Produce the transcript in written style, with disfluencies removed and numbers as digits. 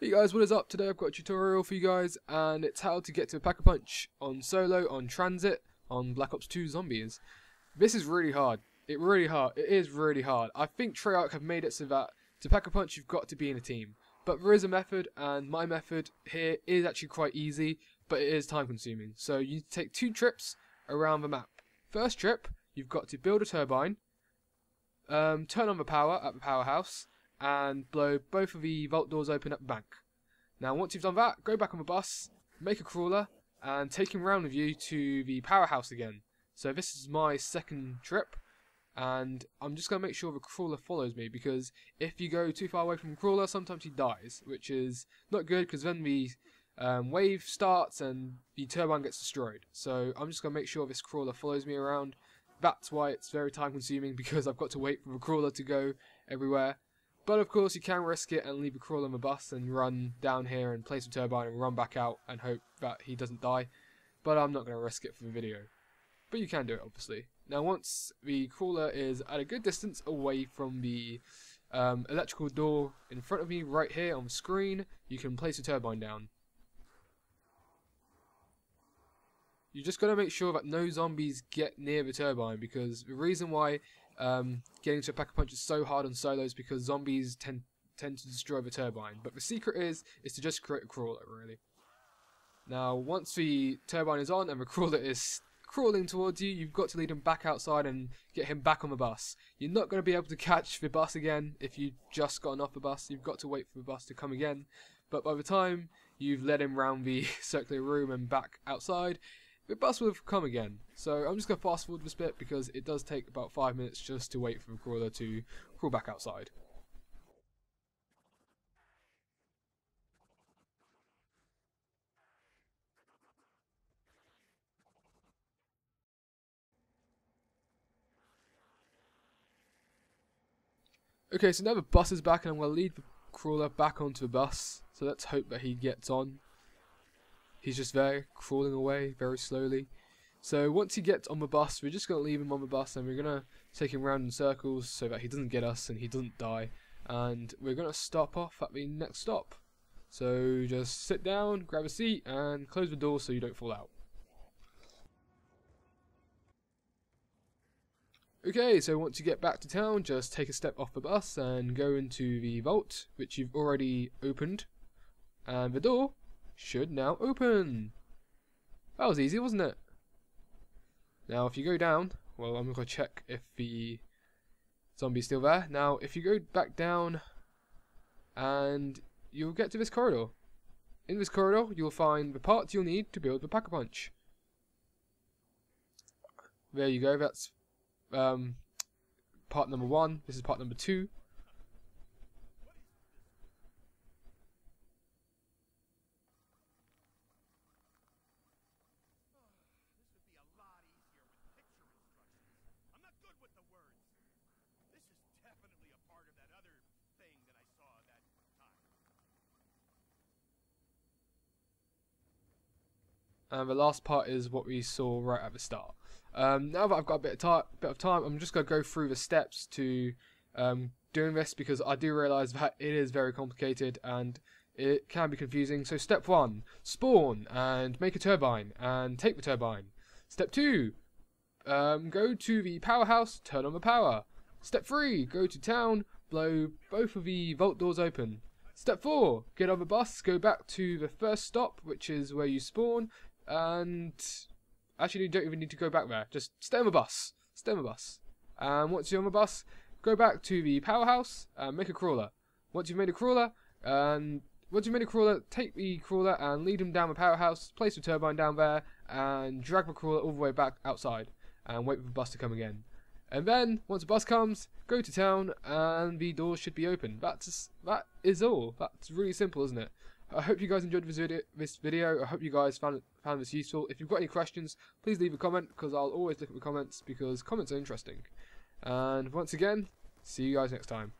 Hey guys, what is up? Today I've got a tutorial for you guys, and it's how to get to a Pack-a-Punch on solo, on Transit, on Black Ops 2 Zombies. This is really hard. It is really hard. I think Treyarch have made it so that to Pack-a-Punch you've got to be in a team. But there is a method, and my method here is actually quite easy, but it is time consuming. So you need to take 2 trips around the map. First trip, you've got to build a turbine, turn on the power at the powerhouse, and blow both of the vault doors open at the bank. Now once you've done that, go back on the bus, make a crawler, and take him round with you to the powerhouse again. So this is my second trip, and I'm just going to make sure the crawler follows me, because if you go too far away from the crawler, sometimes he dies, which is not good, because then the wave starts and the turbine gets destroyed. So I'm just going to make sure this crawler follows me around. That's why it's very time consuming, because I've got to wait for the crawler to go everywhere. But of course you can risk it and leave a crawler on the bus and run down here and place a turbine and run back out and hope that he doesn't die. But I'm not going to risk it for the video. But you can do it obviously. Now once the crawler is at a good distance away from the electrical door in front of me right here on the screen, you can place a turbine down. You just got to make sure that no zombies get near the turbine, because the reason why getting to a Pack-a-Punch is so hard on solos because zombies tend to destroy the turbine. But the secret is to just create a crawler, really. Now once the turbine is on and the crawler is crawling towards you, you've got to lead him back outside and get him back on the bus. You're not going to be able to catch the bus again if you've just gotten off the bus. You've got to wait for the bus to come again. But by the time you've led him round the circular room and back outside, the bus will have come again. So I'm just going to fast forward this bit because it does take about 5 minutes just to wait for the crawler to crawl back outside. Okay, so now the bus is back and I'm going to lead the crawler back onto the bus. So let's hope that he gets on. He's just there, crawling away very slowly. So once he gets on the bus, we're just going to leave him on the bus and we're going to take him round in circles so that he doesn't get us and he doesn't die. And we're going to stop off at the next stop. So just sit down, grab a seat and close the door so you don't fall out. Okay, so once you get back to town, just take a step off the bus and go into the vault, which you've already opened. And the door should now open. That was easy, wasn't it? Now if you go down, well, I'm going to check if the zombie's still there. Now if you go back down, and you'll get to this corridor. In this corridor you'll find the parts you'll need to build the Pack-a-Punch. There you go, that's part number 1, this is part number 2. And the last part is what we saw right at the start. Now that I've got a bit of time, I'm just going to go through the steps to doing this, because I do realise that it is very complicated and it can be confusing. So step 1, spawn and make a turbine and take the turbine. Step 2, go to the powerhouse, turn on the power. Step 3, go to town, blow both of the vault doors open. Step 4, get on the bus, go back to the first stop, which is where you spawn, and actually you don't even need to go back there, just stay on the bus, and once you're on the bus, go back to the powerhouse and make a crawler. Once you've made a crawler, take the crawler and lead him down the powerhouse, place the turbine down there, and drag the crawler all the way back outside, and wait for the bus to come again. And then, once the bus comes, go to town, and the doors should be open. That is all. That's really simple, isn't it? I hope you guys enjoyed this video. I hope you guys found this useful. If you've got any questions, please leave a comment, because I'll always look at the comments, because comments are interesting. And once again, see you guys next time.